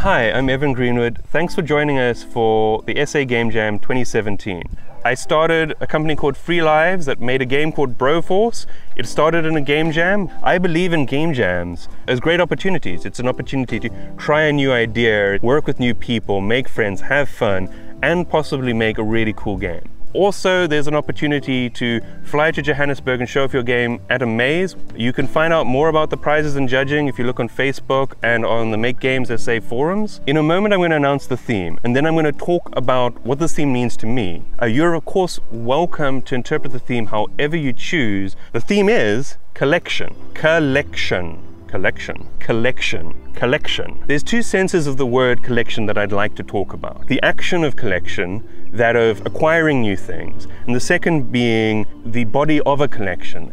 Hi, I'm Evan Greenwood. Thanks for joining us for the SA Game Jam 2017. I started a company called Free Lives that made a game called Broforce. It started in a game jam. I believe in game jams as great opportunities. It's an opportunity to try a new idea, work with new people, make friends, have fun, and possibly make a really cool game. Also, there's an opportunity to fly to Johannesburg and show off your game at a maze. You can find out more about the prizes and judging if you look on Facebook and on the Make Games SA forums. In a moment, I'm going to announce the theme, and then I'm going to talk about what this theme means to me. You're, of course, welcome to interpret the theme however you choose. The theme is collection. Collection. Collection, collection, collection. There's two senses of the word collection that I'd like to talk about. The action of collection, that of acquiring new things, and the second being the body of a collection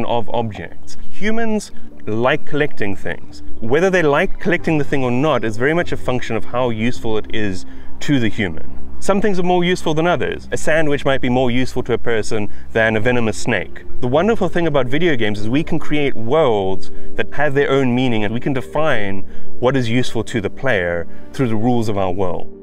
of objects. Humans like collecting things. Whether they like collecting the thing or not is very much a function of how useful it is to the human. Some things are more useful than others. A sandwich might be more useful to a person than a venomous snake. The wonderful thing about video games is we can create worlds that have their own meaning, and we can define what is useful to the player through the rules of our world.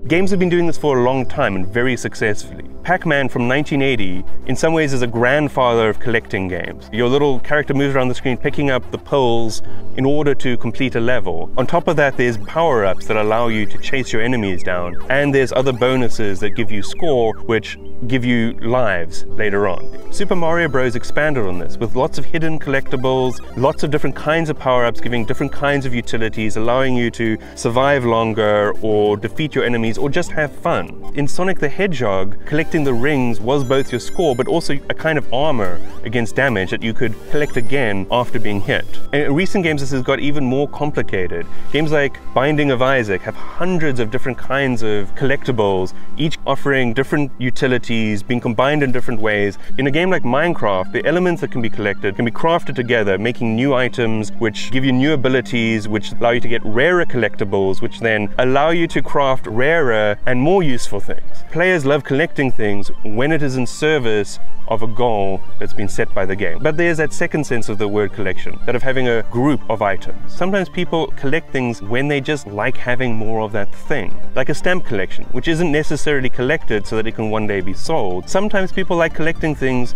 Games have been doing this for a long time and very successfully. Pac-Man from 1980 in some ways is a grandfather of collecting games. Your little character moves around the screen picking up the poles in order to complete a level. On top of that, there's power-ups that allow you to chase your enemies down, and there's other bonuses that give you score which give you lives later on. Super Mario Bros. Expanded on this with lots of hidden collectibles, lots of different kinds of power-ups giving different kinds of utilities, allowing you to survive longer or defeat your enemies or just have fun. In Sonic the Hedgehog, collecting the rings was both your score but also a kind of armor against damage that you could collect again after being hit. And in recent games this has got even more complicated. Games like Binding of Isaac have hundreds of different kinds of collectibles, each offering different utilities, being combined in different ways. In a game like Minecraft, the elements that can be collected can be crafted together, making new items which give you new abilities, which allow you to get rarer collectibles, which then allow you to craft rarer and more useful things. Players love collecting things when it is in service of a goal that's been set by the game. But there's that second sense of the word collection, that of having a group of items. Sometimes people collect things when they just like having more of that thing. Like a stamp collection, which isn't necessarily collected so that it can one day be sold. Sometimes people like collecting things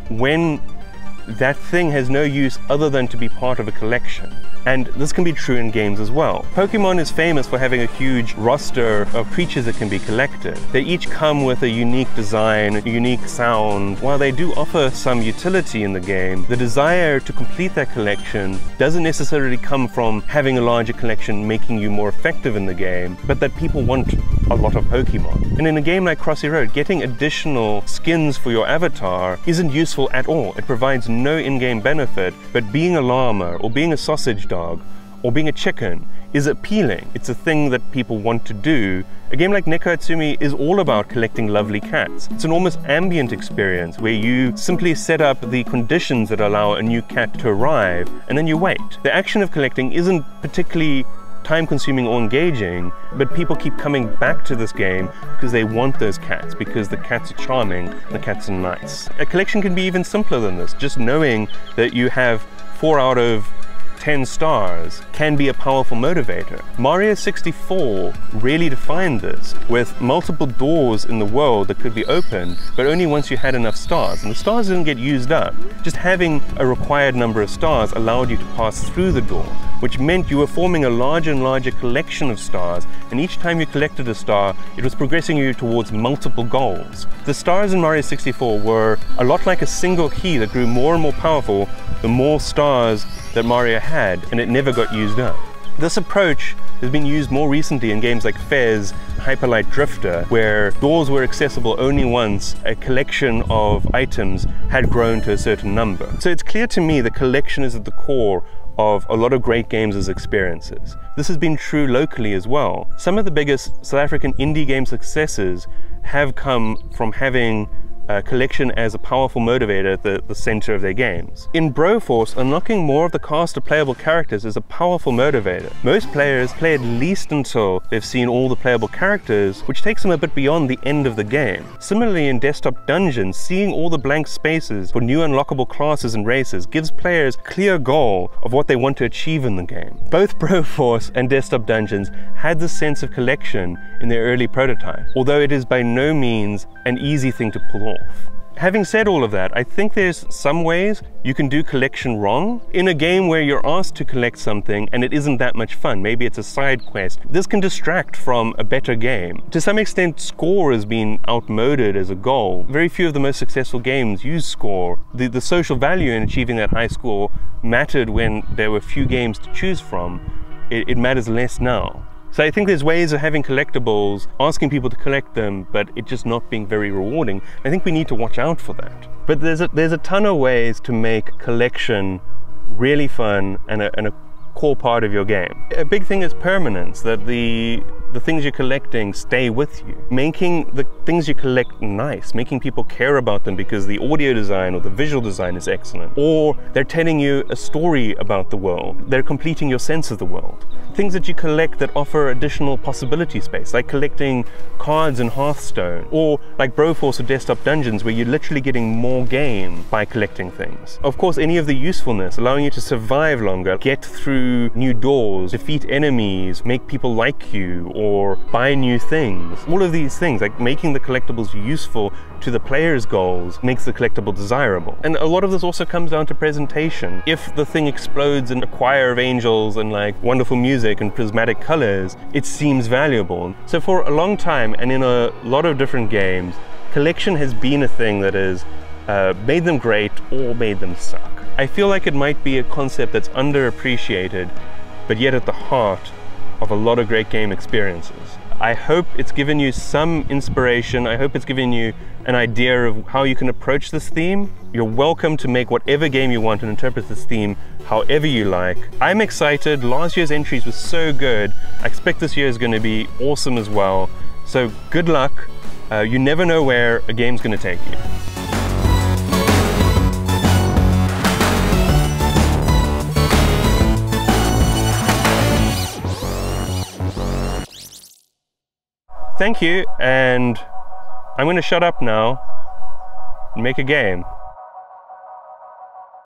when that thing has no use other than to be part of a collection. And this can be true in games as well. Pokemon is famous for having a huge roster of creatures that can be collected. They each come with a unique design, a unique sound. While they do offer some utility in the game, the desire to complete that collection doesn't necessarily come from having a larger collection making you more effective in the game, but that people want a lot of Pokemon. And in a game like Crossy Road, getting additional skins for your avatar isn't useful at all. It provides no in-game benefit, but being a llama or being a sausage dog or being a chicken is appealing. It's a thing that people want to do. A game like Neko Atsumi is all about collecting lovely cats. It's an almost ambient experience where you simply set up the conditions that allow a new cat to arrive, and then you wait. The action of collecting isn't particularly time-consuming or engaging, but people keep coming back to this game because they want those cats, because the cats are charming, the cats are nice. A collection can be even simpler than this. Just knowing that you have 4 out of 10 stars can be a powerful motivator. Mario 64 really defined this, with multiple doors in the world that could be opened, but only once you had enough stars, and the stars didn't get used up. Just having a required number of stars allowed you to pass through the door, which meant you were forming a larger and larger collection of stars, and each time you collected a star, it was progressing you towards multiple goals. The stars in Mario 64 were a lot like a single key that grew more and more powerful the more stars that Mario had, and it never got used up. This approach has been used more recently in games like Fez, Hyper Light Drifter, where doors were accessible only once a collection of items had grown to a certain number. So it's clear to me that collection is at the core of a lot of great games' experiences. This has been true locally as well. Some of the biggest South African indie game successes have come from having collection as a powerful motivator at the center of their games. In Broforce, unlocking more of the cast of playable characters is a powerful motivator. Most players play at least until they've seen all the playable characters, which takes them a bit beyond the end of the game. Similarly, in Desktop Dungeons, seeing all the blank spaces for new unlockable classes and races gives players a clear goal of what they want to achieve in the game. Both Broforce and Desktop Dungeons had this sense of collection in their early prototype, although it is by no means an easy thing to pull off. Having said all of that, I think there's some ways you can do collection wrong. In a game where you're asked to collect something and it isn't that much fun, maybe it's a side quest, this can distract from a better game. To some extent, score has been outmoded as a goal. Very few of the most successful games use score. The social value in achieving that high score mattered when there were few games to choose from. It matters less now. So I think there's ways of having collectibles, asking people to collect them, but it just not being very rewarding. I think we need to watch out for that. But there's a ton of ways to make collection really fun and a core part of your game. A big thing is permanence, that the things you're collecting stay with you. Making the things you collect nice, making people care about them because the audio design or the visual design is excellent, or they're telling you a story about the world, they're completing your sense of the world. Things that you collect that offer additional possibility space, like collecting cards in Hearthstone, or like Broforce or Desktop Dungeons, where you're literally getting more game by collecting things. Of course, any of the usefulness, allowing you to survive longer, get through new doors, defeat enemies, make people like you, or buy new things. All of these things, like making the collectibles useful to the player's goals, makes the collectible desirable. And a lot of this also comes down to presentation. If the thing explodes in a choir of angels and like wonderful music and prismatic colors, it seems valuable. So for a long time, and in a lot of different games, collection has been a thing that has made them great or made them suck. I feel like it might be a concept that's underappreciated, but yet at the heart of a lot of great game experiences. I hope it's given you some inspiration. I hope it's given you an idea of how you can approach this theme. You're welcome to make whatever game you want and interpret this theme however you like. I'm excited. Last year's entries were so good. I expect this year is going to be awesome as well. So good luck. You never know where a game's going to take you. Thank you, and I'm going to shut up now and make a game.